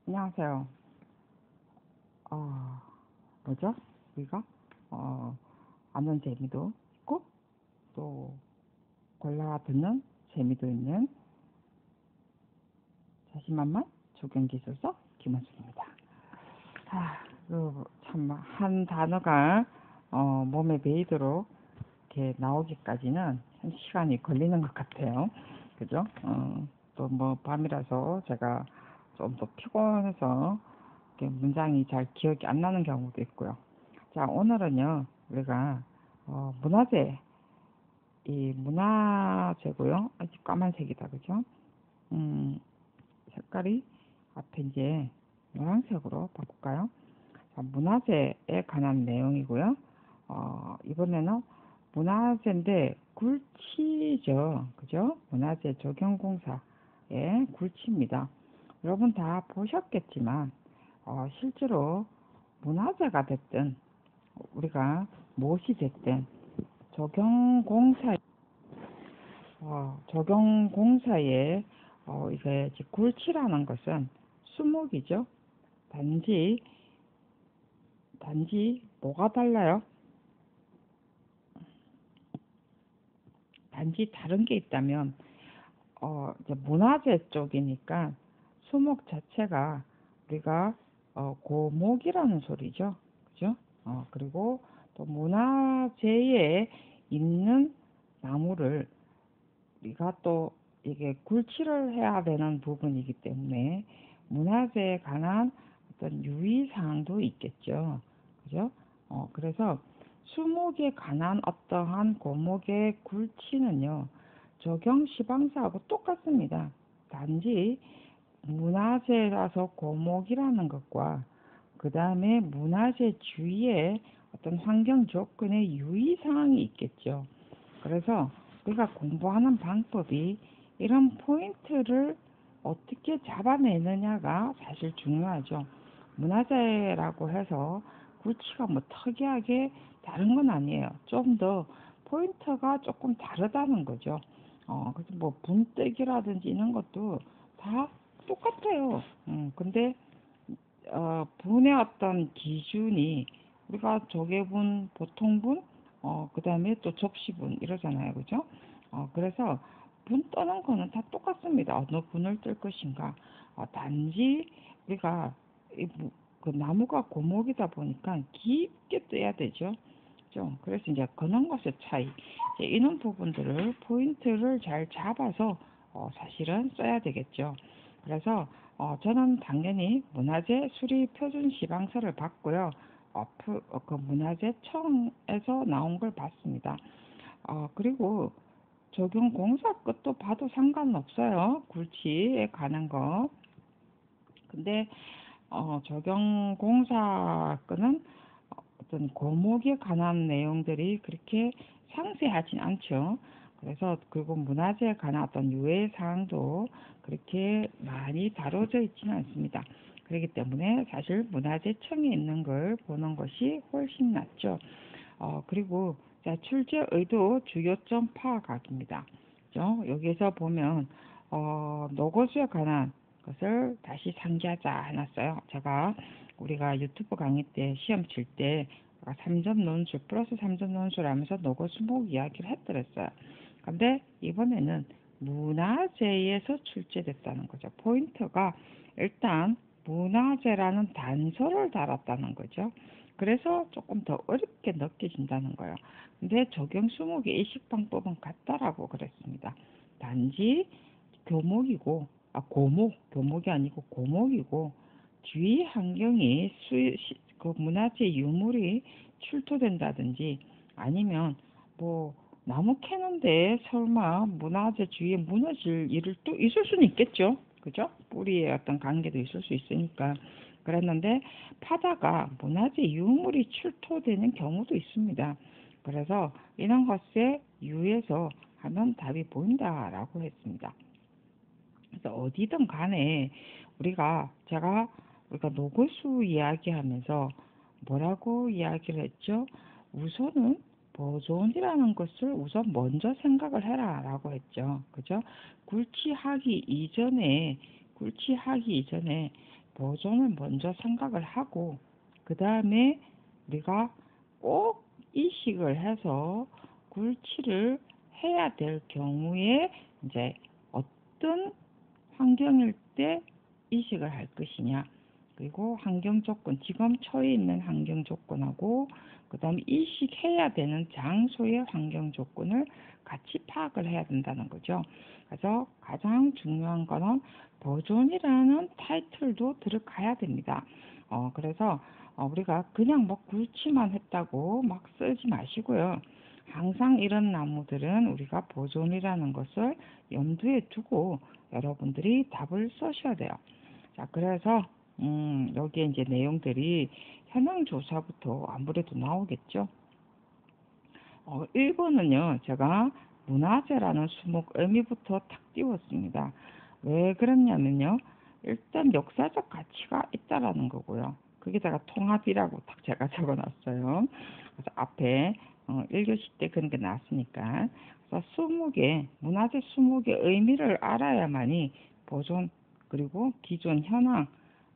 안녕하세요. 어, 뭐죠? 우리가, 아는 재미도 있고, 또, 골라 듣는 재미도 있는 자신만만 조경기술서 김원순입니다. 참, 한 단어가, 몸에 배이도록 이렇게 나오기까지는 한 시간이 걸리는 것 같아요. 그죠? 또 뭐, 밤이라서 제가 좀 더 피곤해서 이렇게 문장이 잘 기억이 안 나는 경우도 있고요. 자, 오늘은요, 우리가, 문화재, 이 문화재고요. 아주 까만색이다, 그죠? 음, 색깔이 앞에 이제 노란색으로 바꿀까요? 자, 문화재에 관한 내용이고요. 이번에는 문화재인데, 굴치죠. 그죠? 문화재 적용공사의 굴치입니다. 여러분 다 보셨겠지만, 실제로 문화재가 됐든, 우리가 무엇이 됐든, 적용공사, 적용공사에, 이게 굴치라는 것은 수목이죠. 단지, 뭐가 달라요? 단지 다른 게 있다면, 이제 문화재 쪽이니까 수목 자체가 우리가, 고목이라는 소리죠. 그죠? 그리고 또 문화재에 있는 나무를 우리가 또 이게 굴치를 해야 되는 부분이기 때문에 문화재에 관한 어떤 유의사항도 있겠죠. 그죠? 그래서 수목에 관한 어떠한 고목의 굴치는요, 적용 시방사하고 똑같습니다. 단지 문화재라서 고목이라는 것과 그 다음에 문화재 주위에 어떤 환경 조건의 유의사항이 있겠죠. 그래서 우리가 공부하는 방법이 이런 포인트를 어떻게 잡아내느냐가 사실 중요하죠. 문화재라고 해서 굴치가 뭐 특이하게 다른 건 아니에요. 좀 더 포인트가 조금 다르다는 거죠. 그래서 뭐 분뜨기라든지 이런 것도 다 똑같아요. 근데 분의 어떤 기준이 우리가 조개분, 보통분, 그 다음에 또 접시분 이러잖아요. 그죠? 그래서 분 떠는 거는 다 똑같습니다. 어느 분을 뜰 것인가. 단지 우리가 그 나무가 고목이다 보니까 깊게 떠야 되죠. 그죠? 그래서 이제 그런 것의 차이. 이제 이런 부분들을 포인트를 잘 잡아서 사실은 써야 되겠죠. 그래서 저는 당연히 문화재 수립 표준 시방서를 봤고요. 그 문화재청에서 나온 걸 봤습니다. 그리고 적용공사 것도 봐도 상관없어요. 굴치에 관한 거. 근데 적용공사 거는 어떤 고목에 관한 내용들이 그렇게 상세하진 않죠. 그래서 그리고 문화재에 관한 어떤 유해 사항도 그렇게 많이 다뤄져 있지는 않습니다. 그렇기 때문에 사실 문화재청에 있는 걸 보는 것이 훨씬 낫죠. 그리고 자, 출제 의도 주요점 파악하기입니다. 그죠? 여기에서 보면 노고수에 관한 것을 다시 상기하자 해놨어요. 제가 우리가 유튜브 강의 때 시험 칠 때 3점 논술 플러스 3점 논술하면서 노고수목 이야기를 해드렸어요. 근데 이번에는 문화재에서 출제됐다는 거죠. 포인트가 일단 문화재라는 단서를 달았다는 거죠. 그래서 조금 더 어렵게 느껴진다는 거예요. 근데 적용 수목의 이식 방법은 같다라고 그랬습니다. 단지 교목이고, 교목이 아니고 고목이고, 주위 환경이 그 문화재 유물이 출토된다든지 아니면 뭐 나무 캐는데 설마 문화재 주위에 무너질 일을 또 있을 수는 있겠죠. 그죠? 뿌리에 어떤 관계도 있을 수 있으니까. 그랬는데 파다가 문화재 유물이 출토되는 경우도 있습니다. 그래서 이런 것에 유의해서 하면 답이 보인다라고 했습니다. 그래서 어디든 간에 우리가 노고수 이야기하면서 뭐라고 이야기를 했죠? 우선은 보존이라는 것을 우선 먼저 생각을 해라라고 했죠. 그죠? 굴치하기 이전에 보존을 먼저 생각을 하고, 그 다음에 우리가 꼭 이식을 해서 굴치를 해야 될 경우에 이제 어떤 환경일 때 이식을 할 것이냐, 그리고 환경 조건, 지금 처해 있는 환경 조건하고 그 다음에 이식해야 되는 장소의 환경 조건을 같이 파악을 해야 된다는 거죠. 그래서 가장 중요한 거는 보존이라는 타이틀도 들어가야 됩니다. 그래서 우리가 그냥 뭐 굴치만 했다고 막 쓰지 마시고요. 항상 이런 나무들은 우리가 보존이라는 것을 염두에 두고 여러분들이 답을 써셔야 돼요. 자, 그래서 여기에 이제 내용들이 현황 조사부터 아무래도 나오겠죠. 1번은요, 제가 문화재라는 수목 의미부터 탁 띄웠습니다. 왜 그랬냐면요, 일단 역사적 가치가 있다라는 거고요. 거기다가 통합이라고 딱 제가 적어놨어요. 그래서 앞에 1교시 때 그런 게 나왔으니까. 그래서 수목의, 문화재 수목의 의미를 알아야만이 보존, 그리고 기존 현황,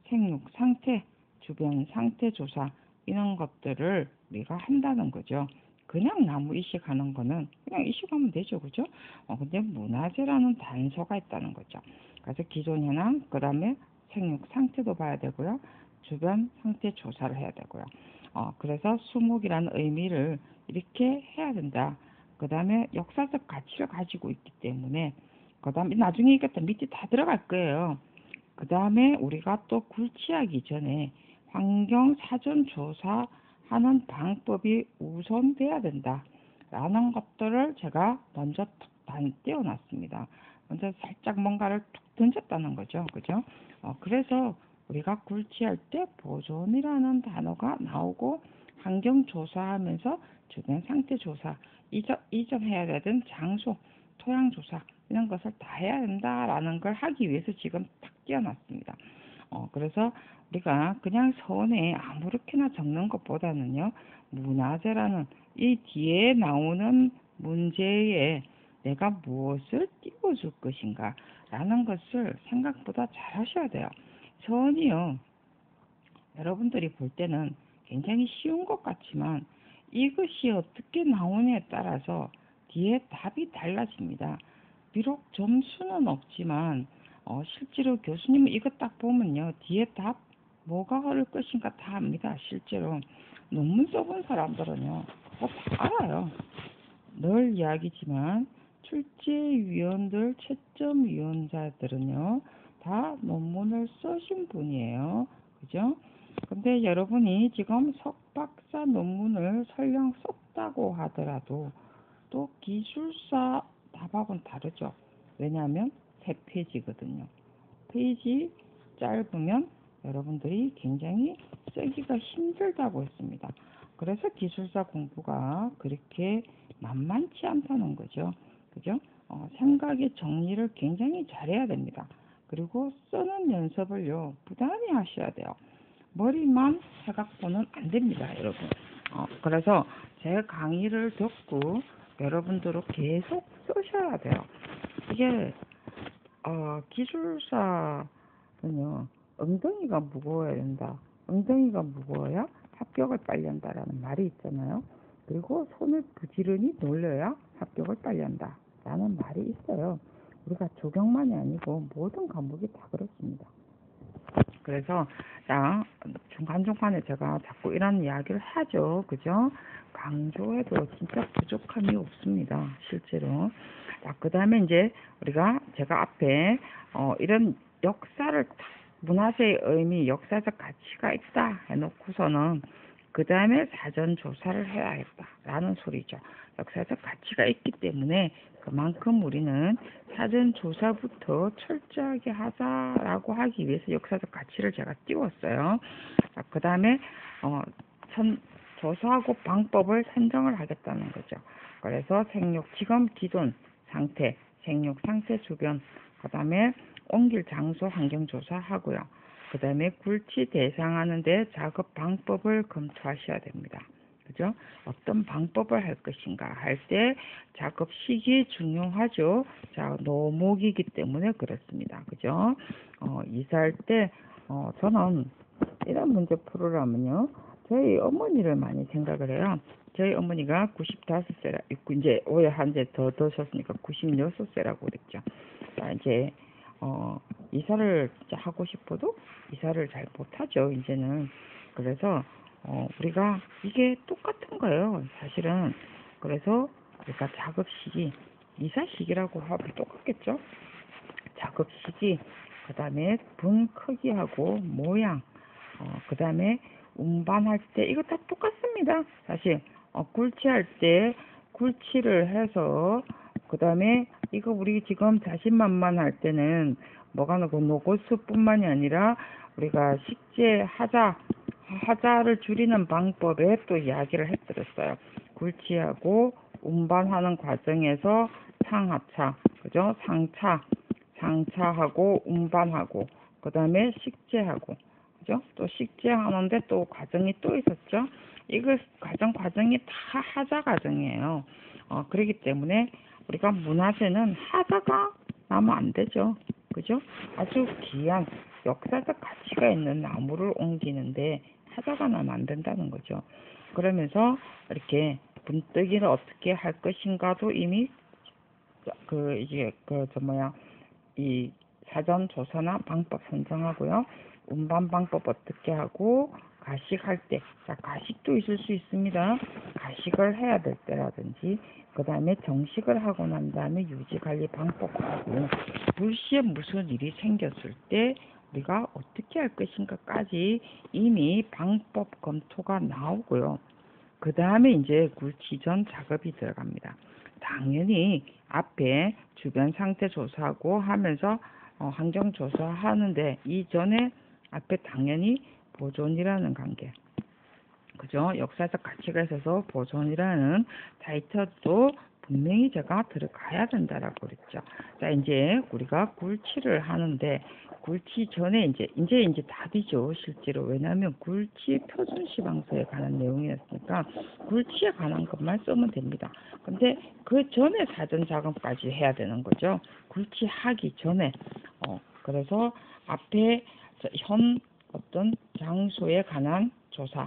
생육 상태, 주변 상태 조사, 이런 것들을 우리가 한다는 거죠. 그냥 나무 이식하는 거는 그냥 이식하면 되죠, 그죠? 근데 문화재라는 단서가 있다는 거죠. 그래서 기존 현황, 그 다음에 생육 상태도 봐야 되고요, 주변 상태 조사를 해야 되고요. 그래서 수목이라는 의미를 이렇게 해야 된다. 그 다음에 역사적 가치를 가지고 있기 때문에, 그 다음에 나중에 이것도 밑에 다 들어갈 거예요. 그 다음에 우리가 또 굴치하기 전에 환경 사전 조사하는 방법이 우선돼야 된다 라는 것들을 제가 먼저 단 띄워놨습니다. 먼저 살짝 뭔가를 툭 던졌다는 거죠. 그죠? 그래서 우리가 굴치할 때 보존이라는 단어가 나오고, 환경 조사하면서 주변 상태 조사, 이전해야 되는 장소, 토양 조사, 이런 것을 다 해야 된다라는 걸 하기 위해서 지금 탁 띄워놨습니다. 그래서 우리가 그냥 선에 아무렇게나 적는 것보다는요, 문화재라는 이 뒤에 나오는 문제에 내가 무엇을 띄워줄 것인가 라는 것을 생각보다 잘 하셔야 돼요. 선이요, 여러분들이 볼 때는 굉장히 쉬운 것 같지만 이것이 어떻게 나오냐에 따라서 뒤에 답이 달라집니다. 비록 점수는 없지만 실제로 교수님은 이거 딱 보면요, 뒤에 답 뭐가 흐를 것인가 다 압니다. 실제로 논문 써본 사람들은요 다 알아요. 늘 이야기지만 출제위원들, 채점위원자들은요 다 논문을 쓰신 분이에요. 그죠? 근데 여러분이 지금 석박사 논문을 설령 썼다고 하더라도 또 기술사 답하고는 다르죠. 왜냐하면 3페이지거든요. 페이지 짧으면 여러분들이 굉장히 쓰기가 힘들다고 했습니다. 그래서 기술사 공부가 그렇게 만만치 않다는 거죠. 그죠? 생각의 정리를 굉장히 잘해야 됩니다. 그리고 쓰는 연습을요, 부단히 하셔야 돼요. 머리만 해갖고는 안 됩니다, 여러분. 그래서 제 강의를 듣고 여러분들은 계속 쓰셔야 돼요. 이게 기술사는요, 엉덩이가 무거워야 된다. 엉덩이가 무거워야 합격을 빨리 한다라는 말이 있잖아요. 그리고 손을 부지런히 놀려야 합격을 빨리 한다 라는 말이 있어요. 우리가 조경만이 아니고 모든 과목이 다 그렇습니다. 그래서 중간중간에 제가 자꾸 이런 이야기를 하죠. 그죠? 강조해도 진짜 부족함이 없습니다. 실제로. 그 다음에 이제 제가 앞에 이런 역사를, 문화재의 의미, 역사적 가치가 있다 해놓고서는 그 다음에 사전 조사를 해야겠다라는 소리죠. 역사적 가치가 있기 때문에 그만큼 우리는 사전 조사부터 철저하게 하자라고 하기 위해서 역사적 가치를 제가 띄웠어요. 그 다음에 조사하고 방법을 선정을 하겠다는 거죠. 그래서 생육, 지금 기존 상태, 생육 상태 주변, 그 다음에 옮길 장소 환경 조사하고요. 그 다음에 굴치 대상하는데 작업 방법을 검토하셔야 됩니다. 그죠? 어떤 방법을 할 것인가 할 때 작업 시기 중요하죠. 자, 노목이기 때문에 그렇습니다. 그죠? 이사할 때 저는 이런 문제 풀으려면요, 저희 어머니를 많이 생각을 해요. 저희 어머니가 95세라, 이제 올해 한 제 더 드셨으니까 96세라고 그랬죠. 자, 이제, 이사를 진짜 하고 싶어도 이사를 잘 못하죠, 이제는. 그래서, 우리가 이게 똑같은 거예요, 사실은. 그래서 우리가 작업 시기, 이사 시기라고 하면 똑같겠죠? 작업 시기, 그 다음에 분 크기하고 모양, 그 다음에 운반할 때 이거 다 똑같습니다. 사실 굴치할 때 굴치를 해서 그 다음에 이거 우리 지금 자신만만할 때는 뭐가 나고 노고스뿐만이 아니라 우리가 식재 하자를 줄이는 방법에 또 이야기를 해드렸어요. 굴치하고 운반하는 과정에서 상하차, 그죠? 상차하고 운반하고 그 다음에 식재하고, 그죠? 또 식재하는데 또 과정이 또 있었죠. 이거 과정이 다 하자 과정이에요. 그렇기 때문에 우리가 문화재는 하자가 나면 안 되죠. 그죠? 아주 귀한 역사적 가치가 있는 나무를 옮기는데 하자가 나면 안 된다는 거죠. 그러면서 이렇게 분뜨기를 어떻게 할 것인가도 이미 이 사전 조사나 방법 선정하고요. 운반 방법 어떻게 하고 가식할 때, 자, 가식도 있을 수 있습니다. 가식을 해야 될 때라든지, 그 다음에 정식을 하고 난 다음에 유지 관리 방법하고, 불시에 무슨 일이 생겼을 때 우리가 어떻게 할 것인가까지 이미 방법 검토가 나오고요. 그 다음에 이제 굴치 전 작업이 들어갑니다. 당연히 앞에 주변 상태 조사하고 하면서 환경 조사하는데 이전에 앞에 당연히 보존이라는 관계, 그죠? 역사적 가치가 있어서 보존이라는 타이틀도 분명히 제가 들어가야 된다라고 그랬죠. 자, 이제 우리가 굴치를 하는데 굴치 전에 이제 답이죠, 실제로. 왜냐하면 굴치 표준 시방서에 관한 내용이었으니까 굴치에 관한 것만 쓰면 됩니다. 근데 그 전에 사전 작업까지 해야 되는 거죠. 굴치 하기 전에. 그래서 앞에 현 어떤 장소에 관한 조사,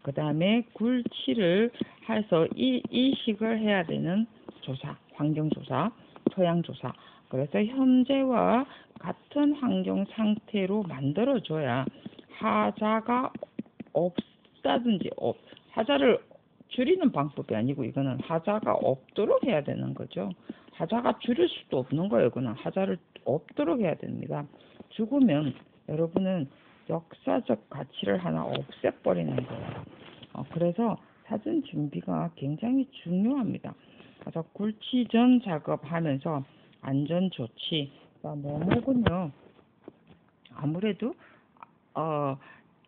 그 다음에 굴치를 해서 이식을 해야 되는 조사, 환경조사, 토양조사. 그래서 현재와 같은 환경 상태로 만들어줘야 하자가 없다든지, 하자를 줄이는 방법이 아니고 이거는 하자가 없도록 해야 되는 거죠. 하자가 줄일 수도 없는 거예요. 이거는 하자를 없도록 해야 됩니다. 죽으면 여러분은 역사적 가치를 하나 없애버리는 거예요. 그래서 사전 준비가 굉장히 중요합니다. 그래서 굴치 전 작업하면서 안전 조치, 뭐뭐군요. 아무래도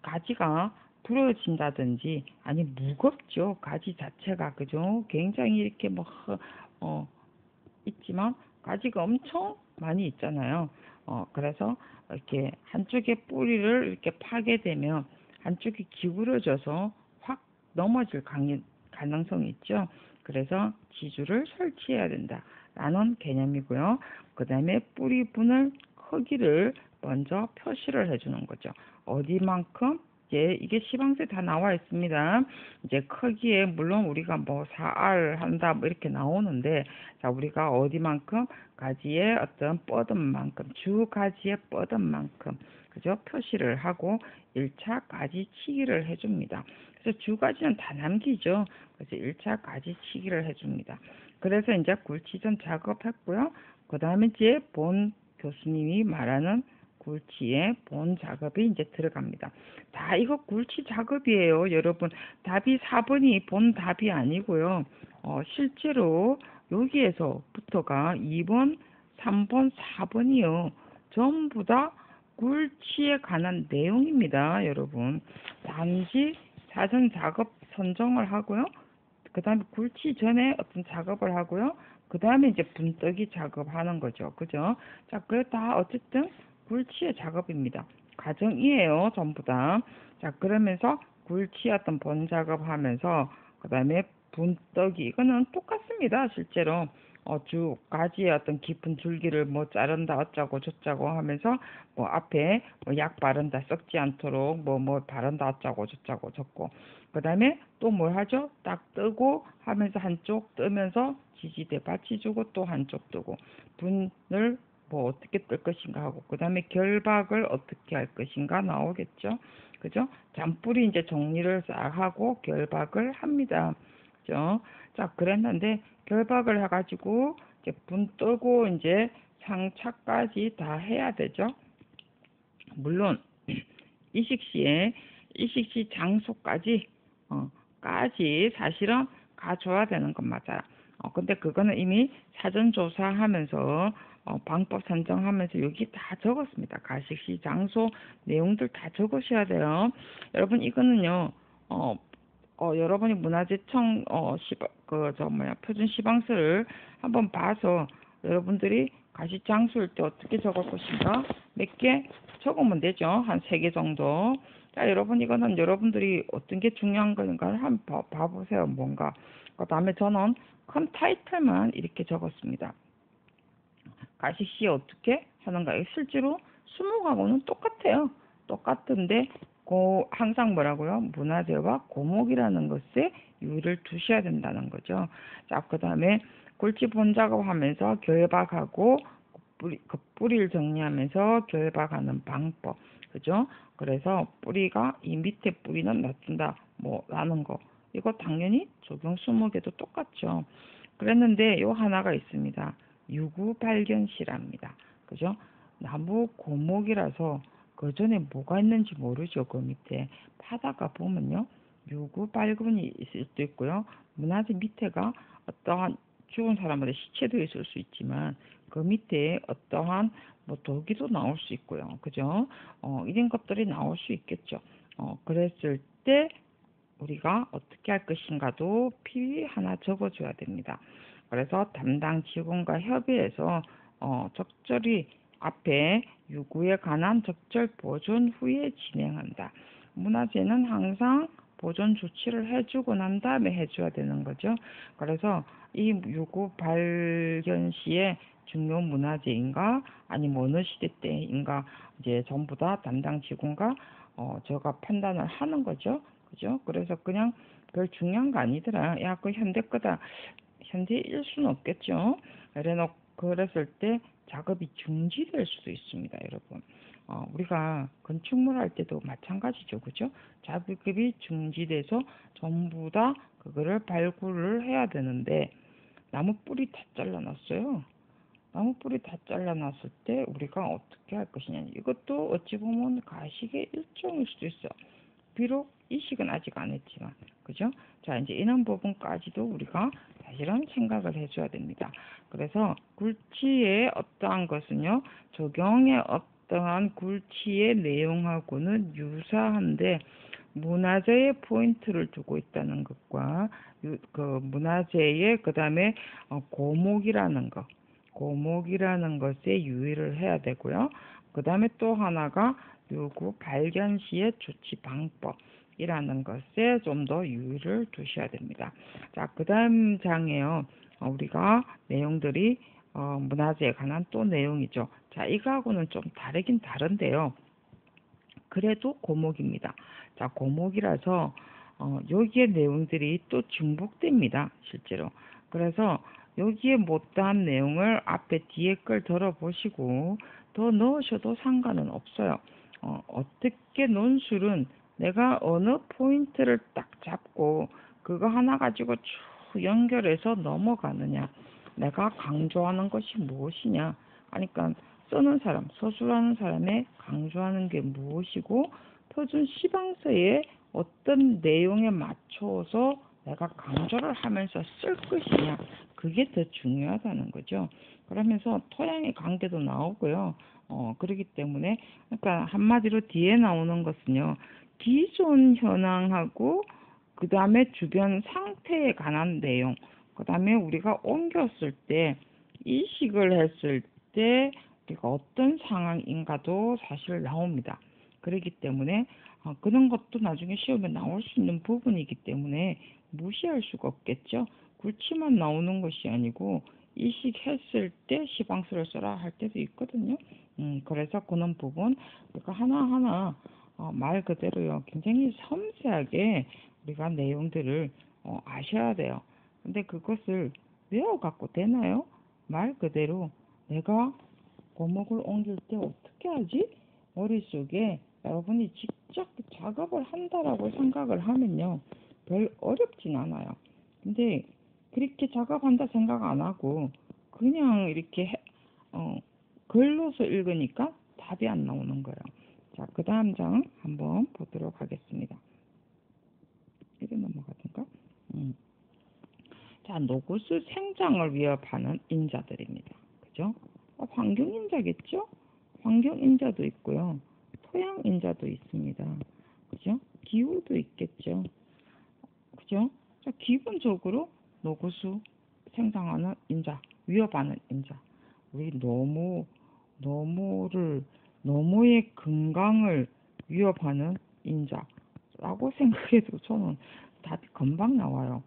가지가 부러진다든지, 아니 무겁죠. 가지 자체가, 그죠? 굉장히 이렇게 있지만 가지가 엄청 많이 있잖아요. 그래서 이렇게 한쪽의 뿌리를 이렇게 파게 되면 한쪽이 기울어져서 확 넘어질 가능성이 있죠. 그래서 지주를 설치해야 된다라는 개념이고요. 그 다음에 뿌리 분할 크기를 먼저 표시를 해주는 거죠. 어디만큼, 이게 시방서에 다 나와 있습니다. 이제 크기에 물론 우리가 4R 한다 이렇게 나오는데, 자, 우리가 어디만큼, 가지의 어떤 뻗음만큼, 주 가지의 뻗음만큼, 그죠? 표시를 하고 1차 가지치기를 해줍니다. 그래서 주 가지는 다 남기죠. 그래서 1차 가지치기를 해줍니다. 그래서 이제 굴치전 작업했고요. 그 다음에 이제 본 교수님이 말하는 굴치의 본 작업이 이제 들어갑니다. 다 이거 굴치 작업이에요, 여러분. 답이 4번이 본 답이 아니고요. 실제로 여기에서부터가 2번, 3번, 4번이요. 전부 다 굴치에 관한 내용입니다, 여러분. 단지 사전 작업 선정을 하고요. 그 다음에 굴치 전에 어떤 작업을 하고요. 그 다음에 이제 분뜨기 작업하는 거죠. 그죠? 자, 그래 다 어쨌든 굴치의 작업입니다. 과정이에요, 전부 다. 자, 그러면서 굴치 어떤 본 작업하면서 그 다음에 분뜨기, 이거는 똑같습니다, 실제로. 쭉 가지의 어떤 깊은 줄기를 뭐 자른다 어쩌고 저쩌고 하면서 뭐 앞에 뭐 약 바른다 썩지 않도록 뭐 바른다 어쩌고 저쩌고 적고 그다음에 또 뭘 하죠? 딱 뜨고 하면서 한쪽 뜨면서 지지대 받쳐주고 또 한쪽 뜨고 분을 뭐 어떻게 뜰 것인가 하고 그다음에 결박을 어떻게 할 것인가 나오겠죠. 그죠? 잔뿌리 이제 정리를 싹 하고 결박을 합니다. 그죠? 자, 그랬는데 결박을 해가지고 이제 분 뜨고 이제 상차까지 다 해야 되죠. 물론 이식시 장소까지 까지 사실은 가줘야 되는 건 맞아요. 근데 그거는 이미 사전 조사하면서 방법 선정하면서 여기 다 적었습니다. 가식시 장소 내용들 다 적으셔야 돼요. 여러분 이거는요. 여러분이 문화재청 표준 시방서를 한번 봐서 여러분들이 가시 장소일 때 어떻게 적을 것인가 몇 개 적으면 되죠. 한 3개 정도. 자, 여러분 이거는 여러분들이 어떤 게 중요한 건가를 한번 봐보세요. 뭔가. 그다음에 저는 큰 타이틀만 이렇게 적었습니다. 가시시 어떻게 하는가. 실제로 수목하고는 똑같아요. 똑같은데 항상 뭐라고요? 문화재와 고목이라는 것에 유의를 두셔야 된다는 거죠. 자, 그 다음에 굴치 본작업하면서 결박하고 뿌리를 정리하면서 결박하는 방법. 그죠? 그래서 뿌리가 이 밑에 뿌리는 놔둔다. 라는 거. 이거 당연히 적용 수목에도 똑같죠. 그랬는데 요 하나가 있습니다. 유구 발견시랍니다. 그죠? 나무 고목이라서 그 전에 뭐가 있는지 모르죠. 그 밑에 파다가 보면요. 유구 발견이 있을 수도 있고요. 문화재 밑에가 어떠한 죽은 사람들의 시체도 있을 수 있지만 그 밑에 어떠한 뭐 돌기도 나올 수 있고요. 그죠? 이런 것들이 나올 수 있겠죠. 그랬을 때 우리가 어떻게 할 것인가도 필히 하나 적어줘야 됩니다. 그래서 담당 직원과 협의해서 적절히 앞에 유구에 관한 적절 보존 후에 진행한다. 문화재는 항상 보존 조치를 해주고 난 다음에 해줘야 되는 거죠. 그래서 이 유구 발견 시에 중요 문화재인가 아니면 어느 시대 때인가 이제 전부 다 담당 직원과 제가 판단을 하는 거죠. 그죠? 그래서 그냥 별 중요한 거 아니더라. 야, 그 현대 거다. 현재일 수는 없겠죠. 그랬을 때 작업이 중지될 수도 있습니다, 여러분. 우리가 건축물 할 때도 마찬가지죠, 그죠? 작업이 중지돼서 전부 다 그거를 발굴을 해야 되는데 나무 뿌리 다 잘라놨어요. 나무 뿌리 다 잘라놨을 때 우리가 어떻게 할 것이냐. 이것도 어찌 보면 가식의 일종일 수도 있어. 비록 이식은 아직 안 했지만, 그죠? 자, 이제 이런 부분까지도 우리가 사실은 생각을 해줘야 됩니다. 그래서 굴치의 어떠한 것은요, 적용의 어떠한 굴치의 내용하고는 유사한데, 문화재의 포인트를 두고 있다는 것과, 그 문화재의, 그 다음에 고목이라는 것에 유의를 해야 되고요. 그 다음에 또 하나가 요구 발견 시의 조치 방법이라는 것에 좀 더 유의를 두셔야 됩니다. 자, 그 다음 장에요. 우리가 내용들이 문화재에 관한 또 내용이죠. 자, 이거하고는 좀 다르긴 다른데요. 그래도 고목입니다. 자, 고목이라서 여기에 내용들이 또 중복됩니다. 실제로. 그래서 여기에 못다한 내용을 앞에 뒤에 걸 들어보시고 더 넣으셔도 상관은 없어요. 어떻게 논술은 내가 어느 포인트를 딱 잡고 그거 하나 가지고 쭉 연결해서 넘어가느냐. 내가 강조하는 것이 무엇이냐. 그러니까 쓰는 사람, 서술하는 사람의 강조하는 게 무엇이고 표준 시방서에 어떤 내용에 맞춰서 내가 강조를 하면서 쓸 것이냐. 그게 더 중요하다는 거죠. 그러면서 토양의 관계도 나오고요. 그렇기 때문에 그러니까 한마디로 뒤에 나오는 것은요. 기존 현황하고 그 다음에 주변 상태에 관한 내용 그 다음에 우리가 옮겼을 때 이식을 했을 때 우리가 어떤 상황인가도 사실 나옵니다. 그렇기 때문에 그런 것도 나중에 시험에 나올 수 있는 부분이기 때문에 무시할 수가 없겠죠. 굴치만 나오는 것이 아니고 이식했을 때 시방수를 써라 할 때도 있거든요. 그래서 그런 부분 그러니까 하나하나 말 그대로요. 굉장히 섬세하게 우리가 내용들을 아셔야 돼요. 근데 그것을 외워 갖고 되나요? 말 그대로 내가 고목을 옮길 때 어떻게 하지? 머릿속에 여러분이 직접 작업을 한다라고 생각을 하면요. 별 어렵진 않아요. 근데 그렇게 작업한다 생각 안 하고 그냥 이렇게 글로서 읽으니까 답이 안 나오는 거예요. 자, 그 다음 장 한번 보도록 하겠습니다. 이게 넘어가든가? 자, 노구수 생장을 위협하는 인자들입니다. 그죠? 환경인자겠죠? 환경인자도 있고요. 토양인자도 있습니다. 그죠? 기후도 있겠죠. 그죠? 자, 기본적으로 노구수 생성하는 인자, 위협하는 인자. 우리 노무의 건강을 위협하는 인자라고 생각해도 저는 답이 금방 나와요.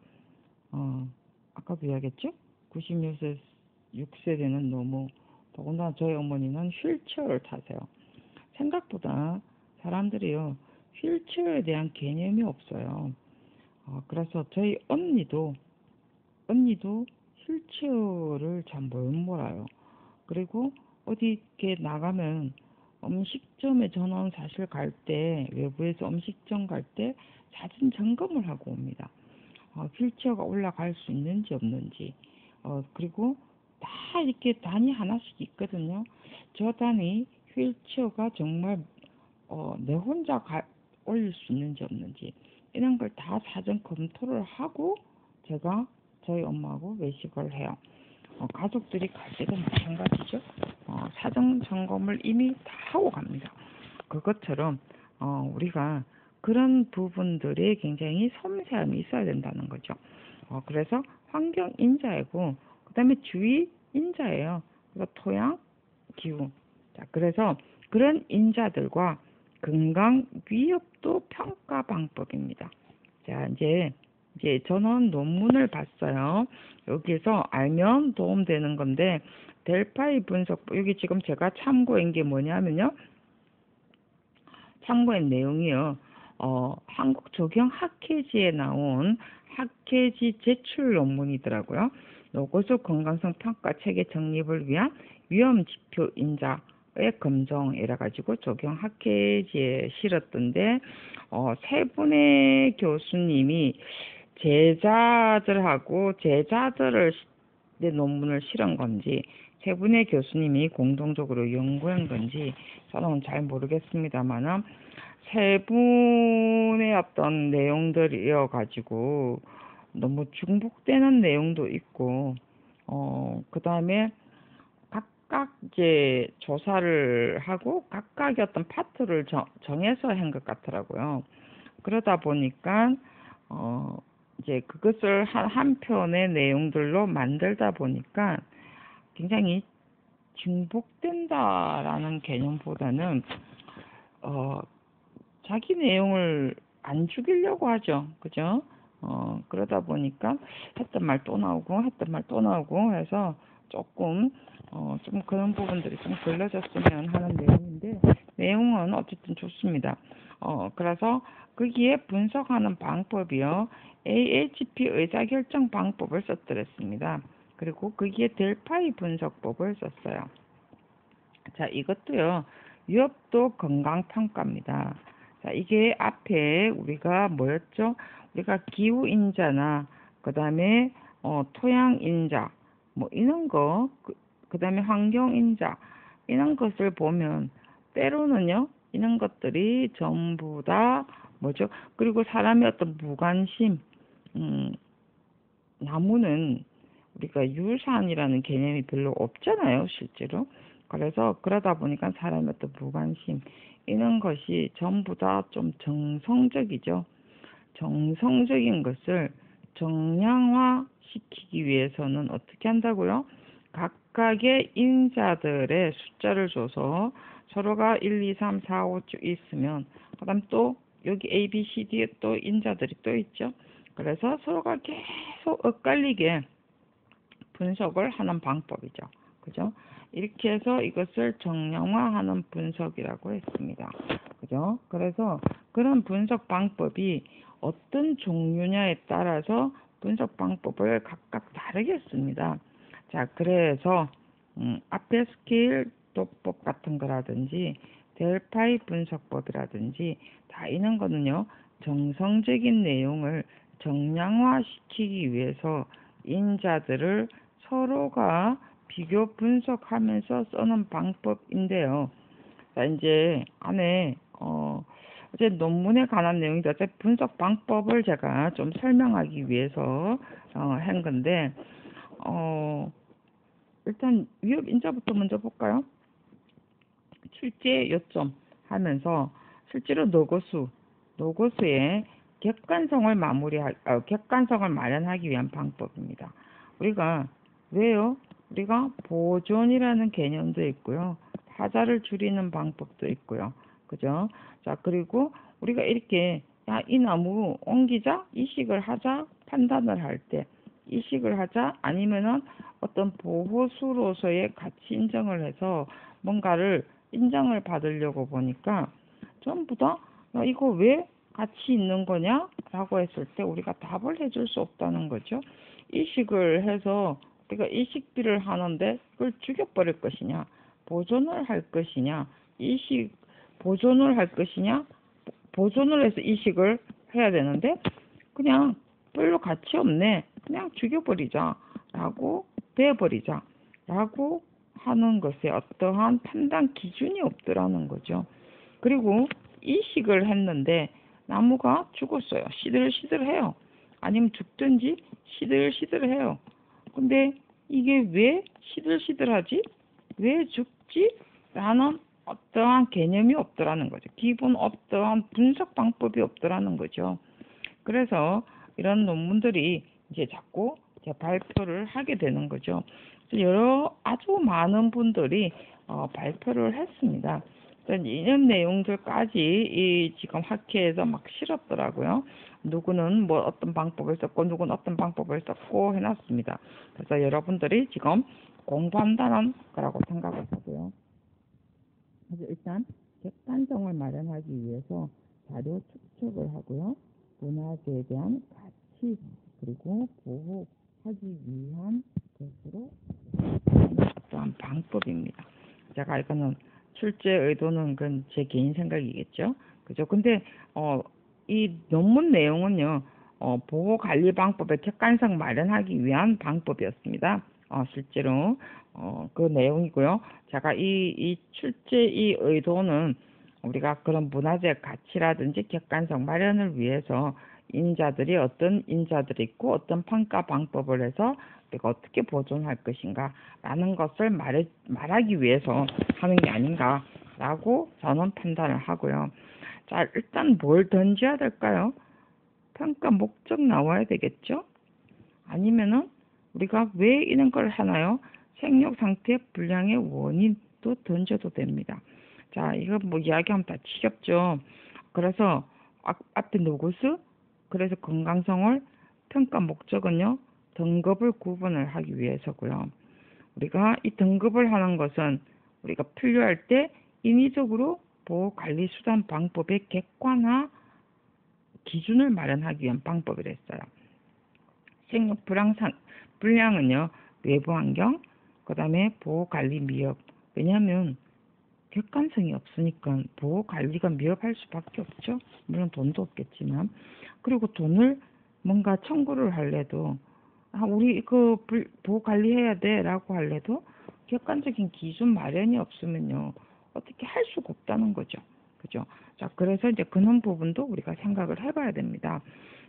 아까도 이야기했죠? 96세대는 노무, 더군다나 저희 어머니는 휠체어를 타세요. 생각보다 사람들이요, 휠체어에 대한 개념이 없어요. 그래서 저희 언니도 휠체어를 잘 못 몰아요. 그리고 어디 이렇게 나가면 음식점에 전원 사실 갈 때, 외부에서 음식점 갈 때 사진 점검을 하고 옵니다. 휠체어가 올라갈 수 있는지 없는지. 그리고 다 이렇게 단이 하나씩 있거든요. 저 단이 휠체어가 정말 내 혼자 올릴 수 있는지 없는지 이런 걸 다 사전 검토를 하고 제가 저희 엄마하고 외식을 해요. 가족들이 갈 때도 마찬가지죠. 사전 점검을 이미 다 하고 갑니다. 그것처럼 우리가 그런 부분들이 굉장히 섬세함이 있어야 된다는 거죠. 그래서 환경인자이고 그 다음에 주의인자예요. 그래서 토양, 기후. 자, 그래서 그런 인자들과 건강 위협도 평가 방법입니다. 자, 이제 저는 논문을 봤어요. 여기서 알면 도움되는 건데 델파이 분석 여기 지금 제가 참고한 게 뭐냐면요. 참고한 내용이요. 한국 적용 학회지에 나온 학회지 제출 논문이더라고요. 노고수 건강성 평가 체계 정립을 위한 위험 지표 인자의 검정이라 가지고 적용 학회지에 실었던데 세 분의 교수님이 제자들을 논문을 실은 건지 세 분의 교수님이 공동적으로 연구한 건지 저는 잘 모르겠습니다만은 세 분의 어떤 내용들이어 가지고 너무 중복되는 내용도 있고 그 다음에 각각 이제 조사를 하고 각각의 어떤 파트를 정해서 한 것 같더라고요. 그러다 보니까 이제 그것을 한 편의 내용들로 만들다 보니까 굉장히 중복된다라는 개념보다는 자기 내용을 안 죽이려고 하죠. 그죠? 그러다 보니까 했던 말 또 나오고 해서 조금 좀 그런 부분들이 좀 걸러졌으면 하는 내용인데 내용은 어쨌든 좋습니다. 그래서 거기에 분석하는 방법이요. AHP 의사결정 방법을 썼더랬습니다. 그리고 거기에 델파이 분석법을 썼어요. 자, 이것도요. 위협도 건강평가입니다. 자, 이게 앞에 우리가 뭐였죠? 우리가 기후인자나 그 다음에 토양인자 뭐 이런 거 그 다음에 환경인자 이런 것을 보면 때로는요. 이런 것들이 전부 다 뭐죠? 그리고 사람의 어떤 무관심 나무는 우리가 유산이라는 개념이 별로 없잖아요, 실제로. 그래서 그러다 보니까 사람의 어떤 무관심 이런 것이 전부 다 좀 정성적이죠. 정성적인 것을 정량화 시키기 위해서는 어떻게 한다고요? 각각의 인자들의 숫자를 줘서 서로가 1, 2, 3, 4, 5 쭉 있으면 그다음 또 여기 A, B, C, D에 또 인자들이 또 있죠. 그래서 서로가 계속 엇갈리게 분석을 하는 방법이죠. 그죠? 이렇게 해서 이것을 정량화하는 분석이라고 했습니다. 그죠? 그래서 그런 분석 방법이 어떤 종류냐에 따라서 분석 방법을 각각 다르게 씁니다. 자, 그래서 앞에 스케일 도법 같은 거라든지 델파이 분석법이라든지 다 이런 거는요, 정성적인 내용을 정량화시키기 위해서 인자들을 서로가 비교 분석하면서 쓰는 방법인데요. 자, 이제 안에 이제 논문에 관한 내용인데 어차피 분석 방법을 제가 좀 설명하기 위해서 한 건데 일단 위협 인자부터 먼저 볼까요? 출제 요점 하면서 실제로 노고수의 객관성을 마련하기 위한 방법입니다. 우리가 보존이라는 개념도 있고요. 하자를 줄이는 방법도 있고요. 그죠? 자, 그리고 우리가 이렇게 이 나무 옮기자, 이식을 하자 판단을 할 때 이식을 하자 아니면은 어떤 보호수로서의 가치 인정을 해서 뭔가를 인정을 받으려고 보니까 전부 다 이거 왜 가치 있는 거냐? 라고 했을 때 우리가 답을 해줄 수 없다는 거죠. 이식을 해서 우리가 이식비를 하는데 그걸 죽여버릴 것이냐? 보존을 할 것이냐? 보존을 할 것이냐? 보존을 해서 이식을 해야 되는데 그냥 별로 가치 없네. 그냥 죽여버리자. 라고 베어버리자. 라고 하는 것에 어떠한 판단 기준이 없더라는 거죠. 그리고 이식을 했는데 나무가 죽었어요. 시들시들해요. 아니면 죽든지 시들시들해요. 근데 이게 왜 시들시들하지? 왜 죽지? 라는 어떠한 개념이 없더라는 거죠. 기본 어떠한 분석 방법이 없더라는 거죠. 그래서 이런 논문들이 이제 자꾸 발표를 하게 되는 거죠. 아주 많은 분들이 발표를 했습니다. 이런 내용들까지 지금 학회에서 막 실었더라고요. 누구는 뭐 어떤 방법을 썼고 누구는 어떤 방법을 썼고 해놨습니다. 그래서 여러분들이 지금 공부한다는 거라고 생각을 하고요. 그래서 일단 객관성을 마련하기 위해서 자료 축적을 하고요. 문화재에 대한 가치 그리고 보호하기 위한 것으로 어떠한 방법입니다. 제가 이거는 출제 의도는 그건 제 개인 생각이겠죠. 그죠? 근데 이 논문 내용은요. 보호 관리 방법의 객관성 마련하기 위한 방법이었습니다. 실제로 그 내용이고요. 제가 이 출제 이 의도는 우리가 그런 문화재 가치라든지 객관성 마련을 위해서 어떤 인자들이 있고 어떤 평가 방법을 해서 우리가 어떻게 보존할 것인가 라는 것을 말하기 위해서 하는 게 아닌가라고 저는 판단을 하고요. 자, 일단 뭘 던져야 될까요? 평가 목적 나와야 되겠죠? 아니면은 우리가 왜 이런 걸 하나요? 생육 상태 불량의 원인도 던져도 됩니다. 자, 이거 뭐 이야기하면 다 지겹죠. 그래서 앞에 노구수, 그래서 건강성을 평가 목적은요, 등급을 구분을 하기 위해서고요. 우리가 이 등급을 하는 것은 우리가 분류할 때 인위적으로 보호관리 수단 방법의 객관화 기준을 마련하기 위한 방법이랬어요. 생육 불량은요, 외부 환경, 그 다음에 보호관리 미흡. 왜냐하면 객관성이 없으니까 보호관리가 미흡할 수밖에 없죠. 물론 돈도 없겠지만. 그리고 돈을 뭔가 청구를 할래도 우리 보호관리해야 돼 라고 할래도 객관적인 기준 마련이 없으면요, 어떻게 할 수가 없다는 거죠. 그죠? 자, 그래서 이제 그런 부분도 우리가 생각을 해봐야 됩니다.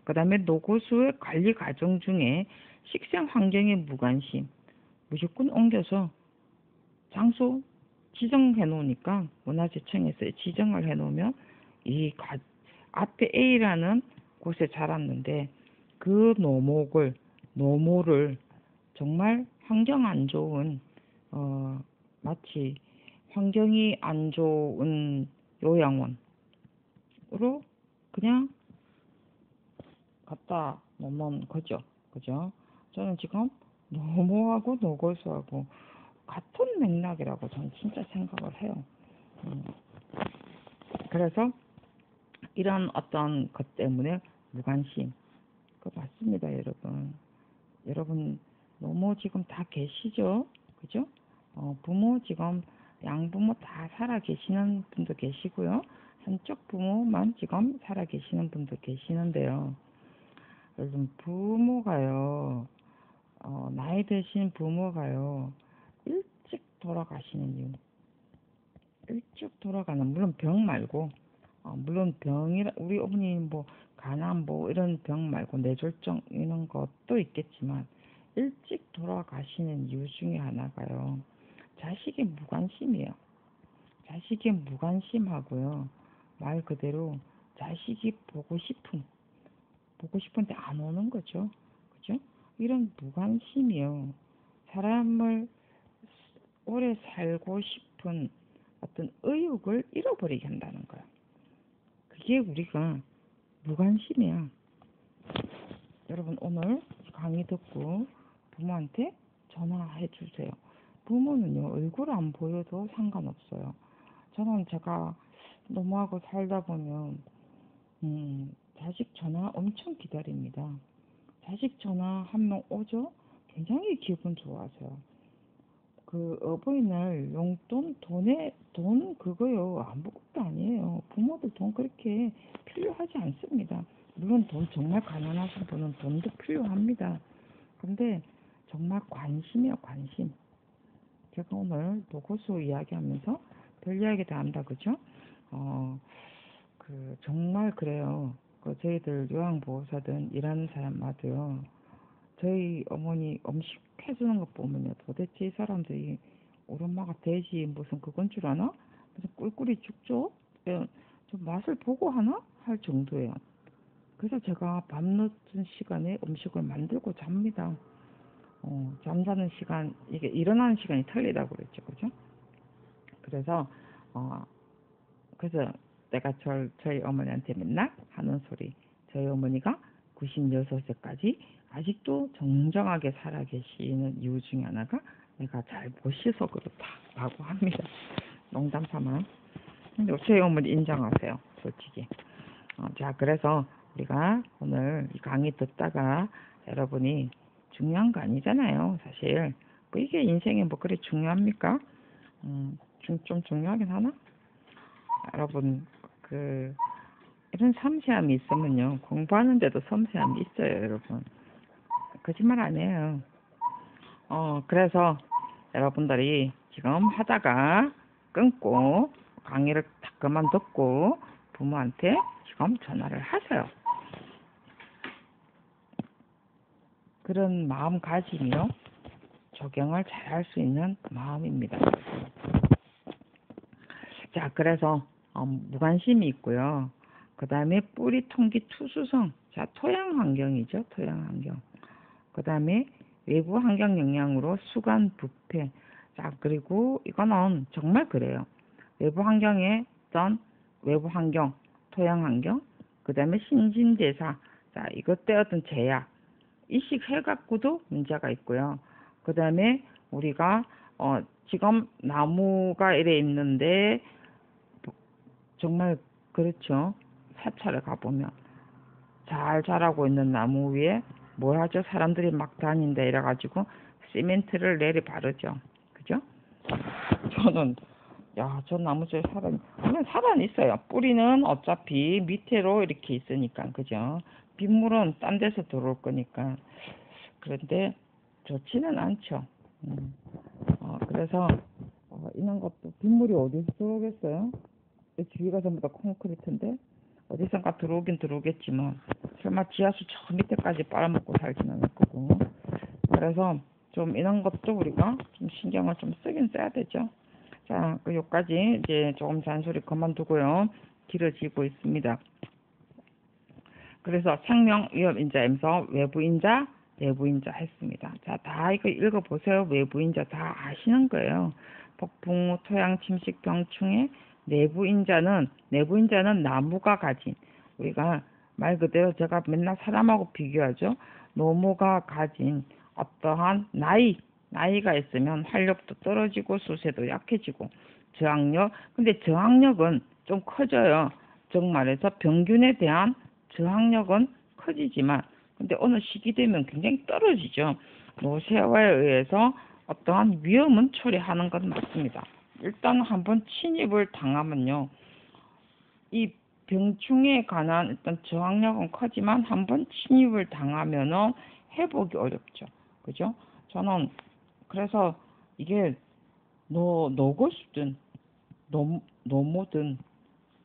그 다음에 노고수의 관리 과정 중에 식생 환경에 무관심, 무조건 옮겨서 장소 지정해 놓으니까 문화재청에서 지정을 해 놓으면 앞에 A라는 곳에 자랐는데 그 노모를 정말 환경 안 좋은 마치 환경이 안 좋은 요양원으로 그냥 갖다 놓는 거죠. 그죠? 저는 지금 노모하고 노고수하고 같은 맥락이라고 저는 진짜 생각을 해요. 그래서 이런 어떤 것 때문에 무관심. 그거 맞습니다, 여러분. 여러분, 노모 지금 다 계시죠? 그죠? 부모 지금 양부모 다 살아 계시는 분도 계시고요. 한쪽 부모만 지금 살아 계시는 분도 계시는데요. 여러분, 부모가요, 나이 드신 부모가요, 일찍 돌아가시는 이유, 일찍 돌아가는, 물론 병 말고, 물론 병이라, 우리 어머니 뭐, 간암 뭐, 이런 병 말고, 뇌졸중 이런 것도 있겠지만, 일찍 돌아가시는 이유 중에 하나가요, 자식의 무관심이에요. 자식의 무관심하고요, 말 그대로 자식이 보고 싶은데 안 오는 거죠. 그죠? 이런 무관심이요. 사람을 오래 살고 싶은 어떤 의욕을 잃어버리게 한다는 거야. 그게 우리가 무관심이야. 여러분, 오늘 강의 듣고 부모한테 전화해 주세요. 부모는요, 얼굴 안 보여도 상관없어요. 저는 제가 노모하고 살다 보면 자식 전화 엄청 기다립니다. 자식 전화 한 명 오죠? 굉장히 기분 좋아하세요. 그 어버이날 용돈, 돈 그거요. 아무것도 아니에요. 부모들 돈 그렇게 필요하지 않습니다. 물론 돈 정말 가난하신 분은 돈도 필요합니다. 근데 정말 관심이요, 관심. 제가 오늘 노고수 이야기하면서 별 이야기 다 한다, 그죠? 정말 그래요. 저희들 요양보호사든 일하는 사람마다요. 저희 어머니 음식 해주는 것 보면요. 도대체 이 사람들이 우리 엄마가 돼지 무슨 그건 줄 아나? 무슨 꿀꿀이 죽죠? 좀 맛을 보고 하나? 할 정도예요. 그래서 제가 밤늦은 시간에 음식을 만들고 잡니다. 잠자는 시간, 이게 일어나는 시간이 틀리다고 그랬죠. 그죠? 그래서, 그래서 내가 저희 어머니한테 맨날 하는 소리. 저희 어머니가 96세까지 아직도 정정하게 살아계시는 이유 중에 하나가 내가 잘 못 씻어 그렇다라고 합니다. 농담 삼아. 근데 저희 어머니 인정하세요. 솔직히. 자, 그래서 우리가 오늘 이 강의 듣다가 여러분이 중요한 거 아니잖아요. 사실. 뭐 이게 인생에 뭐 그리 중요합니까? 좀 중요하긴 하나? 여러분, 이런 섬세함이 있으면요. 공부하는데도 섬세함이 있어요, 여러분. 거짓말 아니에요. 그래서 여러분들이 지금 하다가 끊고 강의를 다 그만 듣고 부모한테 지금 전화를 하세요. 그런 마음가짐이요. 적용을 잘 할 수 있는 마음입니다. 자, 그래서 무관심이 있고요. 그 다음에 뿌리 통기 투수성. 자, 토양 환경이죠. 토양 환경. 그 다음에 외부 환경 영향으로 수간 부패. 자, 그리고 이거는 정말 그래요. 외부 환경에 어떤 외부 환경, 토양 환경, 그 다음에 신진대사. 자, 이것 때 어떤 제약, 이식해갖고도 문제가 있고요. 그 다음에 우리가 지금 나무가 이래 있는데 정말 그렇죠. 사찰에 가보면 잘 자라고 있는 나무 위에 뭘 하죠? 사람들이 막 다닌다 이래가지고 시멘트를 내리 바르죠. 그죠? 저는 저 나무 저에 물론 살은 있어요. 뿌리는 어차피 밑으로 이렇게 있으니까 그죠? 빗물은 딴 데서 들어올 거니까. 그런데 좋지는 않죠. 그래서 이런 것도 빗물이 어디서 들어오겠어요? 주위가 전부 다 콘크리트인데 어디선가 들어오긴 들어오겠지만 설마 지하수 저 밑에까지 빨아먹고 살지는 않을 거고. 그래서 좀 이런 것도 우리가 좀 신경을 좀 쓰긴 써야 되죠. 자, 여기까지 이제 조금 잔소리 그만두고요. 길어지고 있습니다. 그래서 생명 위협인자에서 외부인자, 내부인자 했습니다. 자, 다 이거 읽어보세요. 외부인자 다 아시는 거예요. 폭풍, 토양 침식, 병충해, 내부인자는 나무가 가진, 우리가 말 그대로 제가 맨날 사람하고 비교하죠. 노모가 가진 어떠한 나이가 있으면 활력도 떨어지고 수세도 약해지고 근데 저항력은 좀 커져요. 즉 말해서 병균에 대한 저항력은 커지지만 근데 어느 시기 되면 굉장히 떨어지죠. 노쇠화에 의해서 어떠한 위험은 초래하는 건 맞습니다. 일단 한번 침입을 당하면요. 이 병충해에 관한 일단 저항력은 커지만 한번 침입을 당하면은 회복이 어렵죠. 그죠? 저는 그래서 이게 노고수든 노모든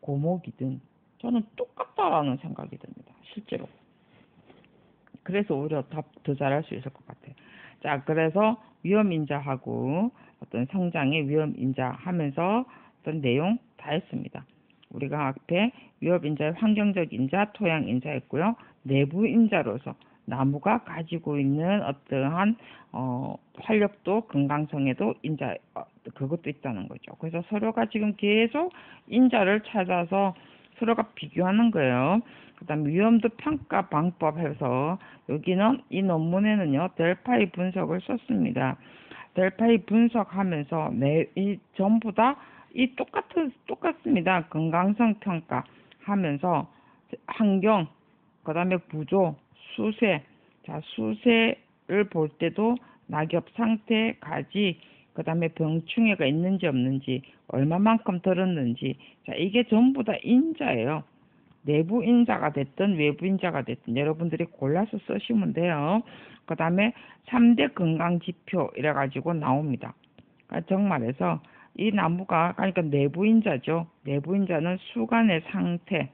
고목이든 저는 똑같다라는 생각이 듭니다. 실제로. 그래서 오히려 더 잘할 수 있을 것 같아요. 자, 그래서 위험인자하고 어떤 성장의 위험인자 하면서 어떤 내용 다 했습니다. 우리가 앞에 위협인자의 환경적 인자, 토양 인자였고요. 내부 인자로서 나무가 가지고 있는 어떠한 활력도 건강성에도 인자 그것도 있다는 거죠. 그래서 서로가 지금 계속 인자를 찾아서 서로가 비교하는 거예요. 그다음 위험도 평가 방법 해서 여기는 이 논문에는요 델파이 분석을 썼습니다. 델파이 분석하면서 이 전부 다 이 똑같습니다. 건강성 평가 하면서 환경, 그다음에 구조, 수세. 자, 수세를 볼 때도 낙엽 상태, 가지, 그다음에 병충해가 있는지 없는지, 얼마만큼 들었는지. 자, 이게 전부 다 인자예요. 내부 인자가 됐든 외부 인자가 됐든 여러분들이 골라서 쓰시면 돼요. 그 다음에 3대 건강 지표 이래가지고 나옵니다. 그러니까 정말해서 이 나무가 그러니까 내부 인자죠. 내부 인자는 수간의 상태,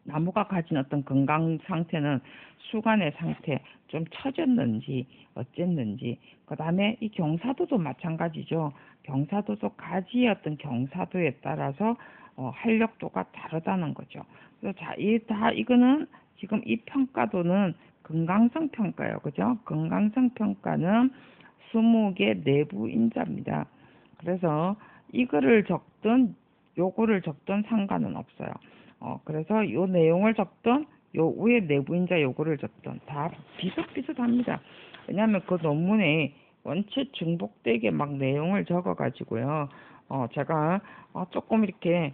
나무가 가진 어떤 건강 상태는 수간의 상태, 좀 처졌는지 어쨌는지, 그 다음에 이 경사도도 마찬가지죠. 경사도도 가지의 어떤 경사도에 따라서 활력도가 다르다는 거죠. 그래서 자, 이거는 지금 이 평가도는 건강성 평가예요. 그죠? 건강성 평가는 20개 내부 인자입니다. 그래서 이거를 적든 요거를 적든 상관은 없어요. 그래서 요 내용을 적든 요 위에 내부인자 요거를 적든 다 비슷비슷합니다. 왜냐하면 그 논문에 원체 중복되게 막 내용을 적어가지고요. 제가 조금 이렇게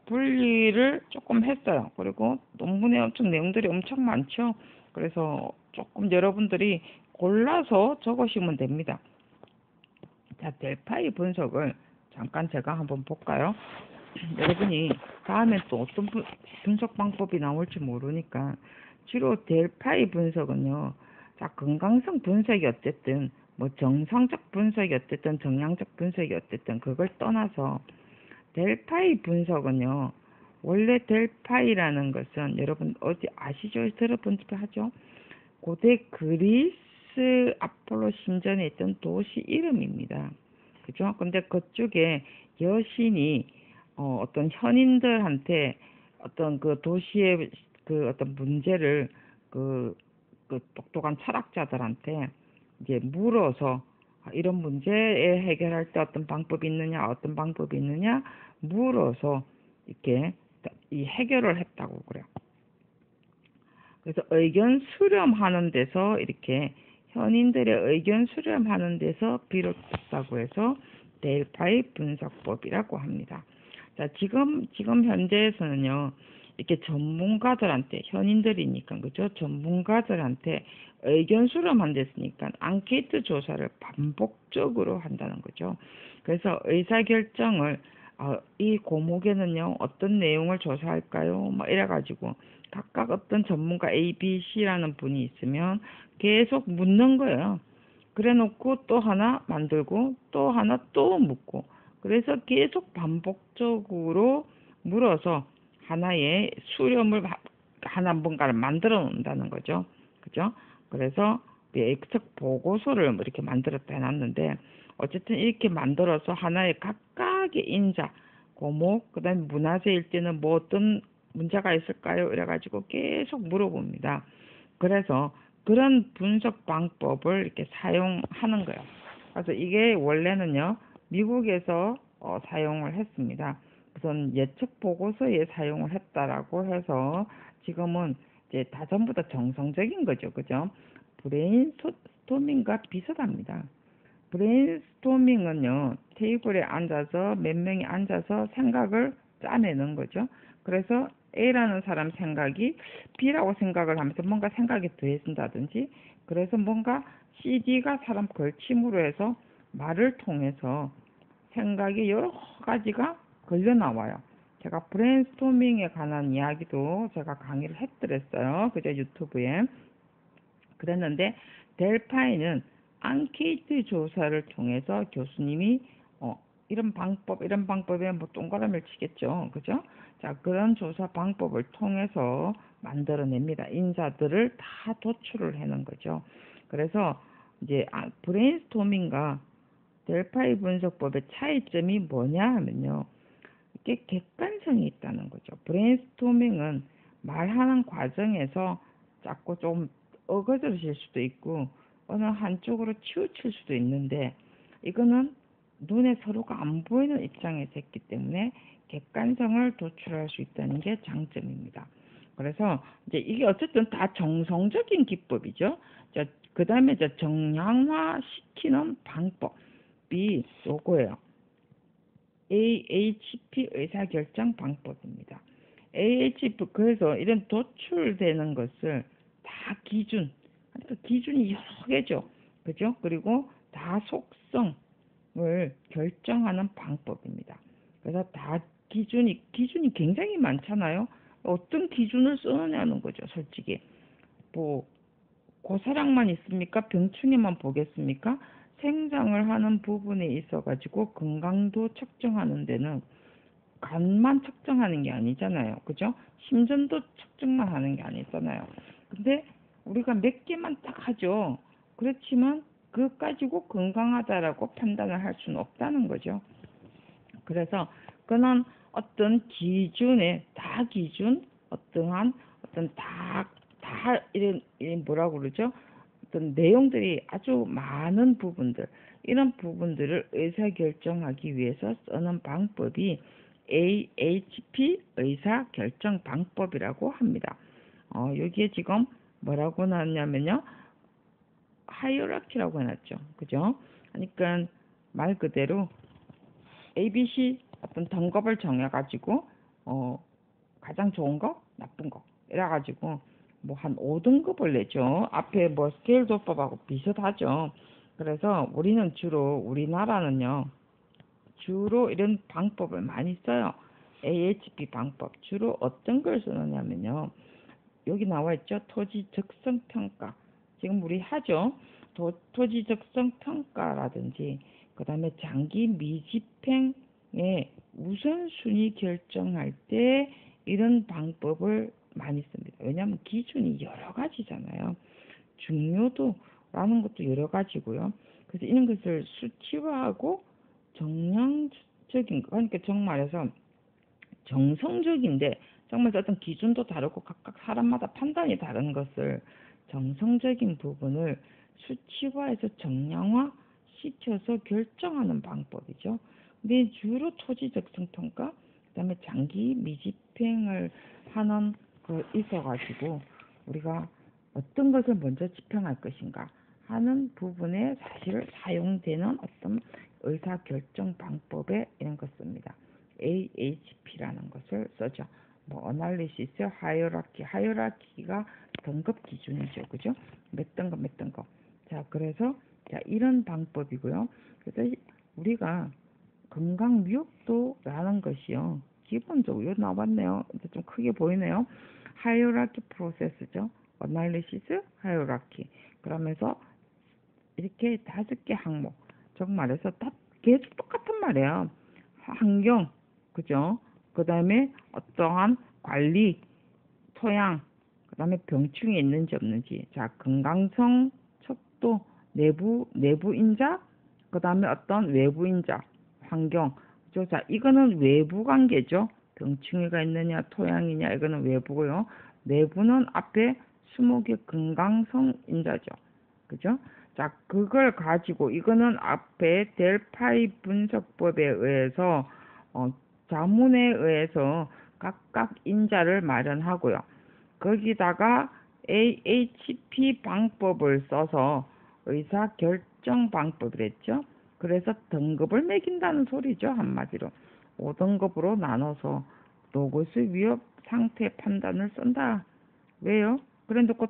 분리를 조금 했어요. 그리고 논문에 엄청 내용들이 엄청 많죠. 그래서 조금 여러분들이 골라서 적으시면 됩니다. 자, 델파이 분석을 잠깐 제가 한번 볼까요? 여러분이 다음에 또 어떤 분석 방법이 나올지 모르니까 주로 델파이 분석은요. 자, 건강성 분석이 어쨌든 뭐 정상적 분석이 어쨌든 정량적 분석이 어쨌든 그걸 떠나서 델파이 분석은요. 원래 델파이라는 것은 여러분 어디 아시죠? 들어본 적 하죠? 고대 그리스 아폴로 신전에 있던 도시 이름입니다. 그죠? 근데 그쪽에 여신이 어떤 현인들한테 어떤 그 도시의 그 어떤 문제를 그 똑똑한 철학자들한테 이제 물어서 이런 문제에 해결할 때 어떤 방법이 있느냐, 어떤 방법이 있느냐 물어서 이렇게 이 해결을 했다고 그래요. 그래서 의견 수렴하는 데서 이렇게 현인들의 의견 수렴하는 데서 비롯됐다고 해서 델파이 분석법이라고 합니다. 자, 지금 현재에서는요, 이렇게 전문가들한테, 현인들이니까, 그죠? 전문가들한테 의견 수렴한 데서니까 앙케이트 조사를 반복적으로 한다는 거죠. 그래서 의사결정을, 이 고목에는요, 어떤 내용을 조사할까요? 뭐 이래가지고, 각각 어떤 전문가 A, B, C라는 분이 있으면 계속 묻는 거예요. 그래 놓고 또 하나 만들고 또 하나 또 묻고 그래서 계속 반복적으로 물어서 하나의 수렴을 하나 뭔가를 만들어 놓는다는 거죠. 그죠? 그래서 예측 보고서를 이렇게 만들었다 해놨는데 어쨌든 이렇게 만들어서 하나의 각각의 인자, 고목, 그다음에 문화재일 때는 뭐 어떤 문제가 있을까요? 이래가지고 계속 물어봅니다. 그래서 그런 분석 방법을 이렇게 사용하는 거예요. 그래서 이게 원래는요, 미국에서 사용을 했습니다. 우선 예측 보고서에 사용을 했다라고 해서 지금은 이제 다 전부 다 정성적인 거죠. 그죠? 브레인스토밍과 비슷합니다. 브레인스토밍은요, 테이블에 앉아서 몇 명이 앉아서 생각을 짜내는 거죠. 그래서 A라는 사람 생각이 B라고 생각을 하면서 뭔가 생각이 더해진다든지, 그래서 뭔가 CD가 사람 걸침으로 해서 말을 통해서 생각이 여러 가지가 걸려 나와요. 제가 브레인스토밍에 관한 이야기도 제가 강의를 했더랬어요. 그죠? 유튜브에. 그랬는데 델파이는 앙케이트 조사를 통해서 교수님이 이런 방법에 뭐 동그라미를 치겠죠. 그죠? 자, 그런 조사 방법을 통해서 만들어냅니다. 인사들을 다 도출을 해는 거죠. 그래서 이제 브레인스토밍과 델파이 분석법의 차이점이 뭐냐 하면요. 이게 객관성이 있다는 거죠. 브레인스토밍은 말하는 과정에서 자꾸 좀 어거지러질 수도 있고 어느 한쪽으로 치우칠 수도 있는데, 이거는 눈에 서로가 안 보이는 입장에서 했기 때문에 객관성을 도출할 수 있다는 게 장점입니다. 그래서 이제 이게 어쨌든 다 정성적인 기법이죠. 그 다음에 정량화 시키는 방법이 요거예요. AHP 의사결정 방법입니다. AHP, 그래서 이런 도출되는 것을 다 그러니까 기준이 여러 개죠. 그죠? 그리고 다 속성을 결정하는 방법입니다. 그래서 다 기준이 굉장히 많잖아요. 어떤 기준을 쓰느냐는 거죠, 솔직히. 뭐, 고사량만 있습니까? 병충해만 보겠습니까? 생장을 하는 부분에 있어가지고 건강도 측정하는 데는 간만 측정하는 게 아니잖아요. 그죠? 심전도 측정만 하는 게 아니잖아요. 근데 우리가 몇 개만 딱 하죠. 그렇지만 그것 가지고 건강하다라고 판단을 할 수는 없다는 거죠. 그래서 그는 어떤 기준에 어떠한 어떤 이런 뭐라고 그러죠? 어떤 내용들이 아주 많은 부분들, 이런 부분들을 의사결정하기 위해서 쓰는 방법이 AHP 의사결정 방법이라고 합니다. 여기에 지금 뭐라고 나왔냐면요, 하이어라키라고 해놨죠. 그죠? 그러니까 말 그대로 ABC 어떤 등급을 정해가지고 가장 좋은 거, 나쁜 거 이래가지고 뭐 한 5등급을 내죠. 앞에 뭐 스케일 도법하고 비슷하죠. 그래서 우리나라는요 주로 이런 방법을 많이 써요. AHP 방법. 주로 어떤 걸 쓰느냐면요, 여기 나와 있죠. 토지 적성 평가. 지금 우리 하죠. 토지 적성 평가라든지, 그 다음에 장기 미집행의 우선순위 결정할 때 이런 방법을 많이 씁니다. 왜냐하면 기준이 여러 가지잖아요. 중요도라는 것도 여러 가지고요. 그래서 이런 것을 수치화하고 정량적인, 그러니까 정말해서 정성적인데, 정말 어떤 기준도 다르고 각각 사람마다 판단이 다른 것을 정성적인 부분을 수치화해서 정량화 시켜서 결정하는 방법이죠. 근데 주로 토지 적성 평가, 그다음에 장기 미집행을 하는 거 있어가지고 우리가 어떤 것을 먼저 집행할 것인가 하는 부분에 사실 사용되는 어떤 의사결정 방법에 이런 것 씁니다. AHP라는 것을 써죠. 뭐 어널리시스, 하이어라키가 등급 기준이죠. 그죠? 몇 등급. 자, 그래서 이런 방법이고요. 그래서 우리가 건강 미흡도라는 것이요, 기본적으로 여기 나왔네요. 좀 크게 보이네요. 하이어라키 프로세스죠. 어널리시스, 하이어라키. 그러면서 이렇게 5개 항목. 정말해서 다 계속 똑같은 말이에요. 환경, 그죠? 그 다음에 어떠한 관리, 토양, 그 다음에 병충해 있는지 없는지, 자, 건강성, 척도, 내부 인자, 그 다음에 어떤 외부 인자, 환경, 그죠? 자, 이거는 외부 관계죠. 병충해가 있느냐, 토양이냐, 이거는 외부고요. 내부는 앞에 20개 건강성 인자죠. 그죠? 자, 그걸 가지고 이거는 앞에 델파이 분석법에 의해서 자문에 의해서 각각 인자를 마련하고요. 거기다가 AHP 방법을 써서 의사결정 방법이랬죠. 그래서 등급을 매긴다는 소리죠. 한마디로 5등급으로 나눠서 로고스 위협 상태 판단을 쓴다. 왜요? 그래놓고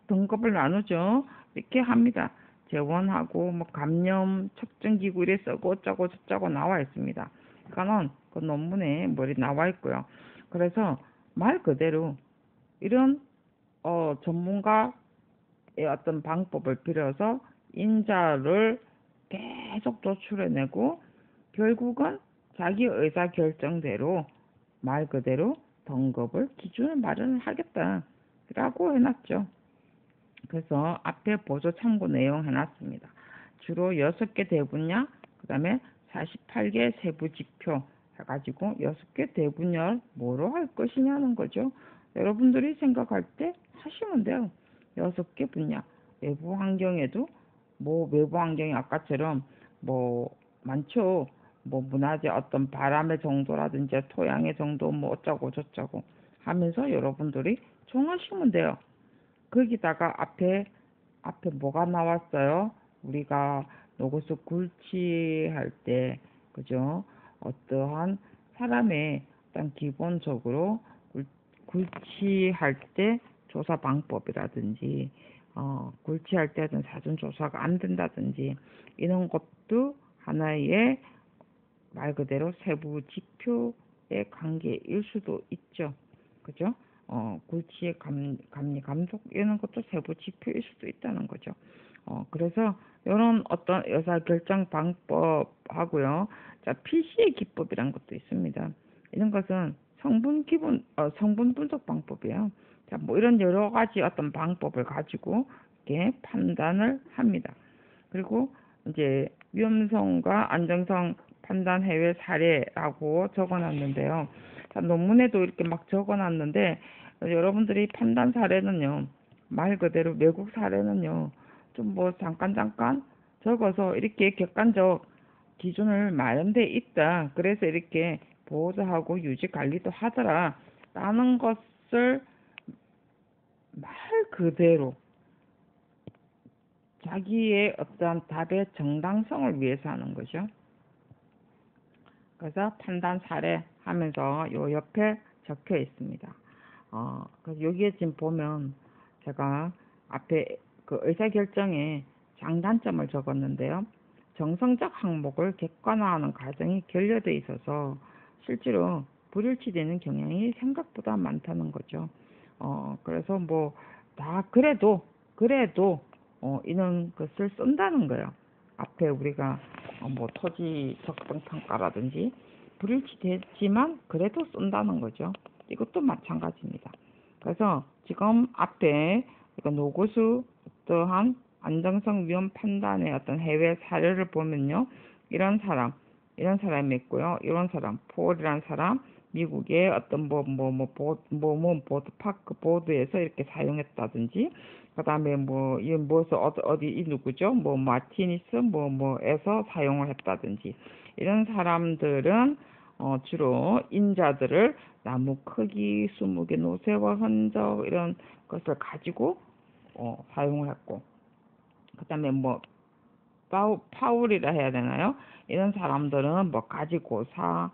등급을 나누죠. 이렇게 합니다. 재원하고 뭐 감염 측정기구 이래 쓰고 어쩌고 저쩌고 나와 있습니다. 그거는 그 논문에 머리 나와 있고요. 그래서 말 그대로 이런 전문가의 어떤 방법을 빌어서 인자를 계속 도출해내고 결국은 자기 의사 결정대로 말 그대로 등급을 기준을 마련을 하겠다라고 해놨죠. 그래서 앞에 보조 참고 내용 해놨습니다. 주로 6개 대분야, 그 다음에 48개 세부 지표 해가지고 6개 대분야를 뭐로 할 것이냐는 거죠. 여러분들이 생각할 때 하시면 돼요. 6개 분야. 외부 환경에도 뭐 외부 환경이 아까처럼 뭐 많죠. 뭐 문화재 어떤 바람의 정도라든지 토양의 정도 뭐 어쩌고 저쩌고 하면서 여러분들이 정하시면 돼요. 거기다가 앞에 뭐가 나왔어요? 우리가 로고스 굴치할 때 그죠? 어떠한 사람의 일단 기본적으로 굴치할 때 조사 방법이라든지 굴치할 때는 사전 조사가 안 된다든지 이런 것도 하나의 말 그대로 세부 지표의 관계일 수도 있죠. 그죠? 굴지의 감리 감독 이런 것도 세부 지표일 수도 있다는 거죠. 그래서 이런 어떤 의사결정 방법하고요. 자, PC의 기법이란 것도 있습니다. 이런 것은 성분 분석 방법이에요. 자, 뭐 이런 여러 가지 어떤 방법을 가지고 이렇게 판단을 합니다. 그리고 이제 위험성과 안정성 판단 해외 사례라고 적어놨는데요. 자, 논문에도 이렇게 막 적어놨는데 여러분들이 판단 사례는요, 말 그대로 외국 사례는요, 좀 뭐 잠깐 적어서 이렇게 객관적 기준을 마련돼 있다. 그래서 이렇게 보호하고 유지 관리도 하더라. 라는 것을 말 그대로 자기의 어떤 답의 정당성을 위해서 하는 거죠. 그래서 판단 사례 하면서 요 옆에 적혀 있습니다. 그래서 여기에 지금 보면 제가 앞에 그 의사결정에 장단점을 적었는데요. 정성적 항목을 객관화하는 과정이 결여돼 있어서 실제로 불일치되는 경향이 생각보다 많다는 거죠. 그래서 뭐 다 그래도 이런 것을 쓴다는 거예요. 앞에 우리가 뭐 토지 적정 평가라든지 불일치되지만 그래도 쓴다는 거죠. 이것도 마찬가지입니다. 그래서 지금 앞에 노고수 어떠한 안정성 위험 판단의 어떤 해외 사례를 보면요. 이런 사람이 있고요. 이런 사람, 폴이라는 사람, 미국의 어떤 보드파크 보드에서 이렇게 사용했다든지, 그 다음에 이 무엇을 어디 이 누구죠? 마티니스 에서 사용을 했다든지, 이런 사람들은 주로 인자들을 나무 크기, 수묵의 노쇠와 흔적 이런 것을 가지고 사용을 했고, 그 다음에 파울이라 해야 되나요? 이런 사람들은 가지고사,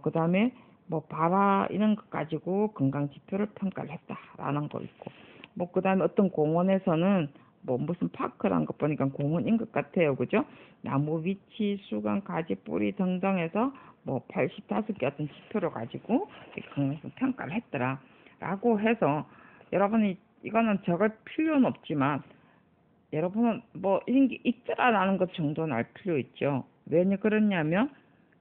그 다음에 바라 이런 것 가지고 건강 지표를 평가를 했다라는 거 있고, 그 다음에 어떤 공원에서는 무슨 파크란 거 보니까 공원인 것 같아요. 그죠? 나무 위치, 수강, 가지, 뿌리 등등해서 85개 어떤 지표를 가지고 건강성 평가를 했더라. 라고 해서 여러분이 이거는 적을 필요는 없지만 여러분은 이런 게 있더라라는 것 정도는 알 필요 있죠. 왜 그러냐면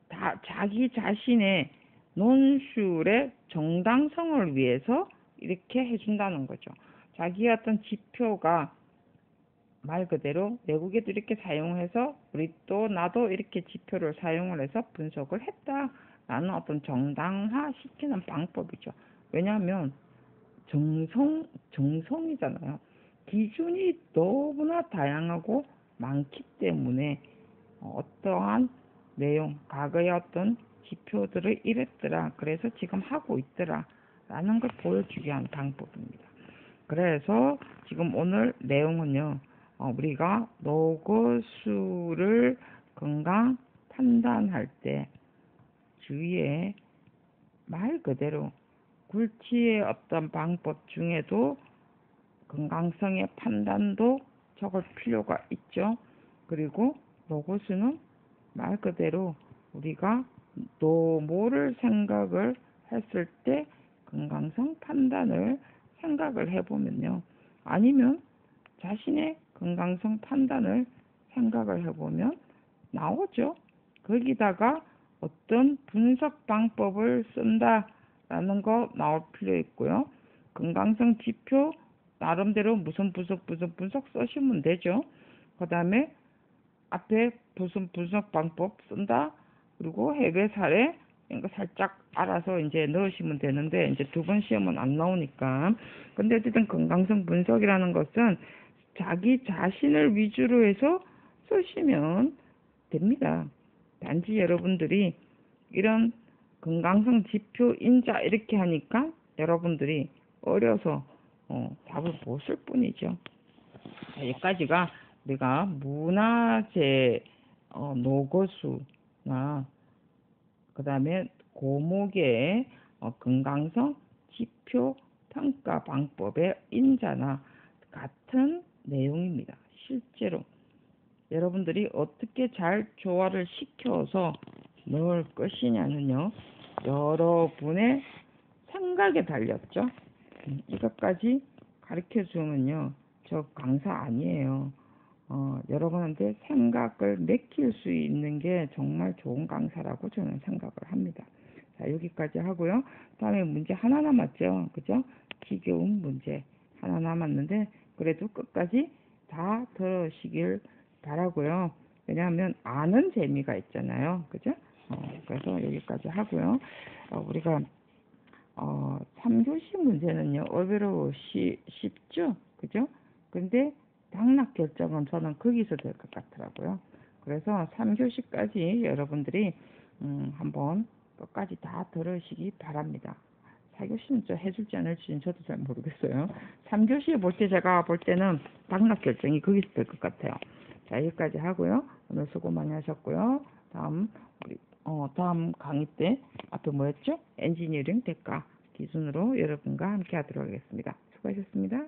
다 자기 자신의 논술의 정당성을 위해서 이렇게 해준다는 거죠. 자기 어떤 지표가 말 그대로 외국에도 이렇게 사용해서 우리 또 나도 이렇게 지표를 사용을 해서 분석을 했다라는 어떤 정당화 시키는 방법이죠. 왜냐하면 정성이잖아요. 기준이 너무나 다양하고 많기 때문에 어떠한 내용, 과거의 어떤 지표들을 이랬더라. 그래서 지금 하고 있더라. 라는 걸 보여주기 위한 방법입니다. 그래서 지금 오늘 내용은요, 우리가 녹어수를 건강 판단할 때 주위에 말 그대로 굴치의 어떤 방법 중에도 건강성의 판단도 적을 필요가 있죠. 그리고 녹어수는 말 그대로 우리가 노모를 생각을 했을 때 건강성 판단을 생각을 해보면요. 아니면 자신의 건강성 판단을 생각을 해보면 나오죠. 거기다가 어떤 분석 방법을 쓴다라는 거 나올 필요 있고요. 건강성 지표 나름대로 무슨 분석 쓰시면 되죠. 그 다음에 앞에 무슨 분석 방법 쓴다. 그리고 해외 사례 이런 거 살짝 알아서 이제 넣으시면 되는데 이제 두 번 시험은 안 나오니까. 근데 어쨌든 건강성 분석이라는 것은 자기 자신을 위주로 해서 쓰시면 됩니다. 단지 여러분들이 이런 건강성 지표 인자 이렇게 하니까 여러분들이 어려서 답을 못 쓸 뿐이죠. 자, 여기까지가 내가 문화재 노거수나 그 다음에 고목의 건강성 지표 평가 방법의 인자나 같은 내용입니다. 실제로 여러분들이 어떻게 잘 조화를 시켜서 넣을 것이냐는요, 여러분의 생각에 달렸죠. 이것까지 가르쳐 주면요, 저 강사 아니에요. 여러분한테 생각을 맥힐 수 있는 게 정말 좋은 강사라고 저는 생각을 합니다. 자, 여기까지 하고요. 다음에 문제 하나 남았죠. 그죠? 지겨운 문제 하나 남았는데, 그래도 끝까지 다 들으시길 바라고요. 왜냐하면 아는 재미가 있잖아요. 그죠? 그래서 여기까지 하고요. 우리가 3교시 문제는요, 의외로 쉽죠? 그죠? 근데 당락 결정은 저는 거기서 될 것 같더라고요. 그래서 3교시까지 여러분들이 한번 끝까지 다 들으시기 바랍니다. 4교시는 저 해줄지 안 해줄지는 저도 잘 모르겠어요. 3교시 볼 때 제가 볼 때는 당락 결정이 거기서 될 것 같아요. 자, 여기까지 하고요. 오늘 수고 많이 하셨고요. 다음 강의 때 앞에 뭐였죠? 엔지니어링 대가 기준으로 여러분과 함께 하도록 하겠습니다. 수고하셨습니다.